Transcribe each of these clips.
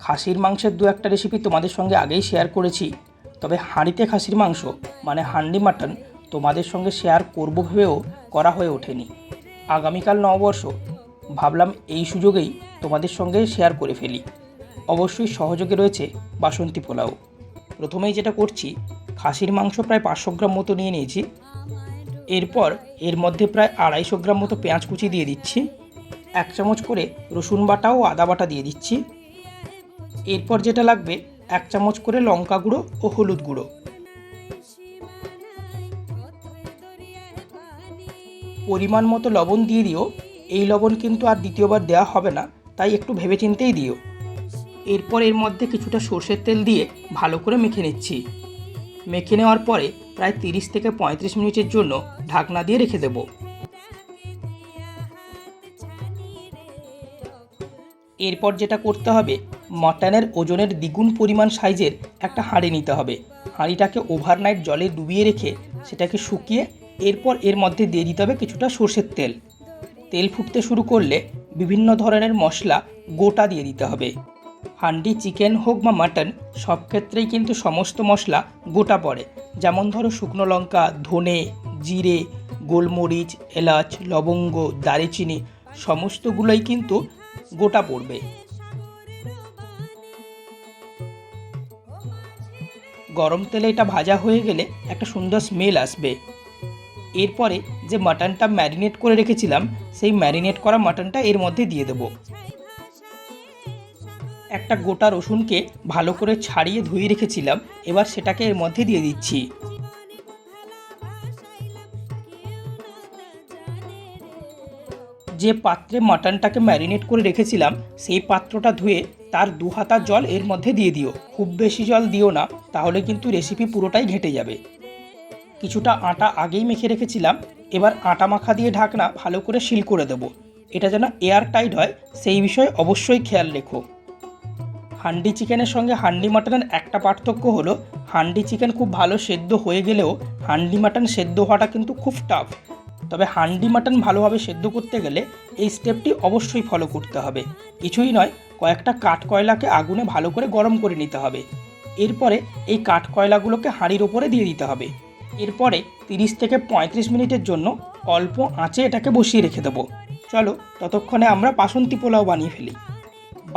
খাসির মাংসের দু একটা রেসিপি তোমাদের সঙ্গে আগেই শেয়ার করেছি, তবে হাঁড়িতে খাসির মাংস মানে হান্ডি মাটন তোমাদের সঙ্গে শেয়ার করব ভেবেও করা হয়ে ওঠেনি। আগামীকাল নববর্ষ, ভাবলাম এই সুযোগেই তোমাদের সঙ্গে শেয়ার করে ফেলি। অবশ্যই সহযোগে রয়েছে বাসন্তী পোলাও। প্রথমেই যেটা করছি, খাসির মাংস প্রায় 500 গ্রাম মতো নিয়ে নিয়েছি। এরপর এর মধ্যে প্রায় 250 গ্রাম মতো পেঁয়াজ কুচি দিয়ে দিচ্ছি। 1 চামচ করে রসুন বাটা ও আদা বাটা দিয়ে দিচ্ছি। এরপর যেটা লাগবে, 1 চামচ করে লঙ্কা গুঁড়ো ও হলুদ গুঁড়ো। পরিমাণ মতো লবণ দিয়ে দিও। এই লবণ কিন্তু আর দ্বিতীয়বার দেওয়া হবে না, তাই একটু ভেবেচিন্তেই দিও। এরপর এর মধ্যে কিছুটা সর্ষের তেল দিয়ে ভালো করে মেখে নিচ্ছি। মেখে নেওয়ার পরে প্রায় 30 থেকে 35 মিনিটের জন্য ঢাকনা দিয়ে রেখে দেব। এরপর যেটা করতে হবে, মটনের ওজনের দ্বিগুণ পরিমাণ সাইজের একটা হাঁড়ি নিতে হবে। হাঁড়িটাকে ওভারনাইট জলে ডুবিয়ে রেখে সেটাকে শুকিয়ে এরপর এর মধ্যে দিয়ে দিতে হবে কিছুটা সর্ষের তেল। তেল ফুটতে শুরু করলে বিভিন্ন ধরনের মশলা গোটা দিয়ে দিতে হবে। হান্ডি চিকেন হোক বা মাটন, সব ক্ষেত্রেই কিন্তু সমস্ত মশলা গোটা পড়ে। যেমন ধরো শুকনো লঙ্কা, ধনে, জিরে, গোলমরিচ, এলাচ, লবঙ্গ, দারুচিনি সমস্তগুলোই কিন্তু গোটা পড়বে। গরম তেলে এটা ভাজা হয়ে গেলে একটা সুন্দর স্মেল আসবে। এরপরে যে মাটনটা ম্যারিনেট করে রেখেছিলাম, সেই ম্যারিনেট করা মাটনটা এর মধ্যে দিয়ে দেব। একটা গোটা রসুনকে ভালো করে ছাড়িয়ে ধুয়ে রেখেছিলাম, এবার সেটাকে এর মধ্যে দিয়ে দিচ্ছি। যে পাত্রে মাটনটাকে ম্যারিনেট করে রেখেছিলাম, সেই পাত্রটা ধুয়ে তার 2 হাতা জল এর মধ্যে দিয়ে দিও। খুব বেশি জল দিও না, তাহলে কিন্তু রেসিপি পুরোটাই ঘেঁটে যাবে। কিছুটা আটা আগেই মেখে রেখেছিলাম, এবার আটা মাখা দিয়ে ঢাকনা ভালো করে সিল করে দেব। এটা যেন এয়ার টাইট হয় সেই বিষয়ে অবশ্যই খেয়াল রেখো। হান্ডি চিকেনের সঙ্গে হান্ডি মাটনের একটা পার্থক্য হলো, হান্ডি চিকেন খুব ভালো সেদ্ধ হয়ে গেলেও হান্ডি মাটন সেদ্ধ হওয়াটা কিন্তু খুব টাফ। তবে হান্ডি মাটন ভালোভাবে সেদ্ধ করতে গেলে এই স্টেপটি অবশ্যই ফলো করতে হবে। কিছুই নয়, কয়েকটা কাঠকয়লাকে আগুনে ভালো করে গরম করে নিতে হবে। এরপরে এই কাঠকয়লাগুলোকে হাঁড়ির ওপরে দিয়ে দিতে হবে। এরপরে 30 থেকে 35 মিনিটের জন্য অল্প আঁচে এটাকে বসিয়ে রেখে দেবো। চলো ততক্ষণে আমরা বাসন্তী পোলাও বানিয়ে ফেলি।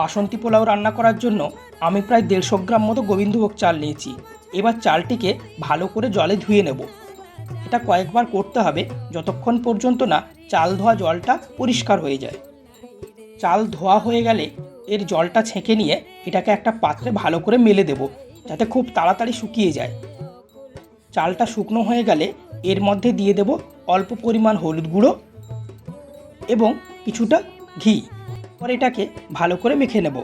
বাসন্তী পোলাও রান্না করার জন্য আমি প্রায় 150 গ্রাম মতো গোবিন্দভোগ চাল নিয়েছি। এবার চালটিকে ভালো করে জলে ধুয়ে নেব। এটা কয়েকবার করতে হবে যতক্ষণ পর্যন্ত না চাল ধোয়া জলটা পরিষ্কার হয়ে যায়। চাল ধোয়া হয়ে গেলে এর জলটা ছেঁকে নিয়ে এটাকে একটা পাত্রে ভালো করে মেলে দেব, যাতে খুব তাড়াতাড়ি শুকিয়ে যায়। চালটা শুকনো হয়ে গেলে এর মধ্যে দিয়ে দেব অল্প পরিমাণ হলুদ গুঁড়ো এবং কিছুটা ঘি। পরে এটাকে ভালো করে মেখে নেব।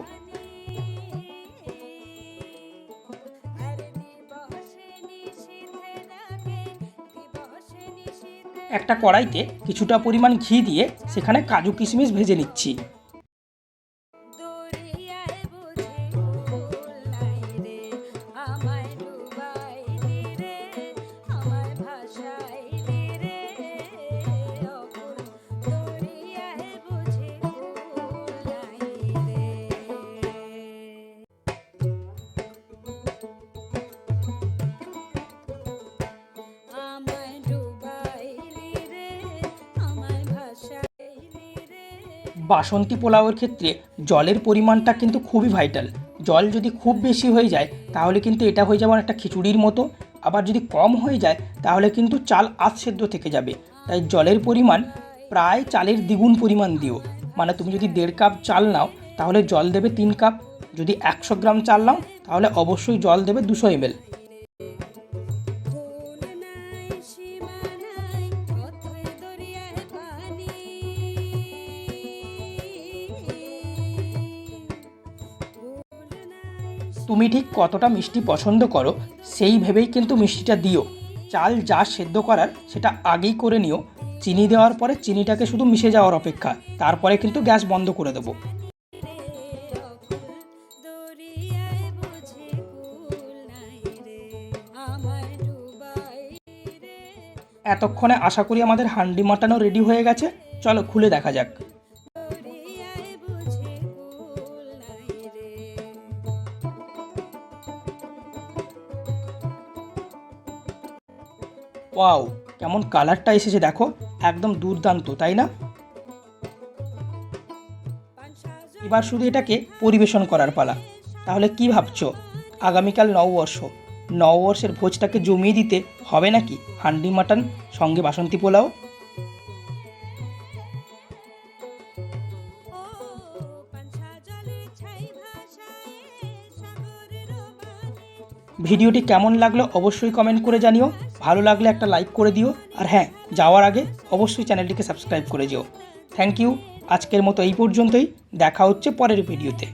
একটা কড়াইতে কিছুটা পরিমাণ ঘি দিয়ে সেখানে কাজু কিশমিশ ভেজে নিচ্ছি। বাসন্তী পোলাওয়ের ক্ষেত্রে জলের পরিমাণটা কিন্তু খুবই ভাইটাল। জল যদি খুব বেশি হয়ে যায় তাহলে কিন্তু এটা হয়ে যাবে একটা খিচুড়ির মতো, আবার যদি কম হয়ে যায় তাহলে কিন্তু চাল আধ সেদ্ধ থেকে যাবে। তাই জলের পরিমাণ প্রায় চালের দ্বিগুণ পরিমাণ দিও। মানে তুমি যদি 1.5 কাপ চাল নাও তাহলে জল দেবে 3 কাপ। যদি 100 গ্রাম চাল নাও তাহলে অবশ্যই জল দেবে 200 ml। তুমি ঠিক কতটা মিষ্টি পছন্দ করো সেই ভেবেই কিন্তু মিষ্টিটা দিও। চাল যা সেদ্ধ করার সেটা আগেই করে নিও। চিনি দেওয়ার পরে চিনিটাকে শুধু মিশে যাওয়ার অপেক্ষা, তারপরে কিন্তু গ্যাস বন্ধ করে দেবো। এতক্ষণে আশা করি আমাদের হান্ডি মাটনও রেডি হয়ে গেছে। চলো খুলে দেখা যাক। ওয়াও, কেমন কালারটা এসেছে দেখো, একদম দুর্দান্ত, তাই না? এবার শুধু এটাকে পরিবেশন করার পালা। তাহলে কি ভাবছো, আগামীকাল নববর্ষ, নববর্ষের ভোজটাকে জমিয়ে দিতে হবে নাকি হান্ডি মাটন সঙ্গে বাসন্তী পোলাও? ভিডিওটি কেমন লাগলো অবশ্যই কমেন্ট করে জানিও। ভালো লাগলে একটা লাইক করে দিও, আর হ্যাঁ, যাওয়ার আগে অবশ্যই চ্যানেলটিকে সাবস্ক্রাইব করে যেও। Thank you. আজকের মতো এই পর্যন্তই, দেখা হচ্ছে পরের ভিডিওতে।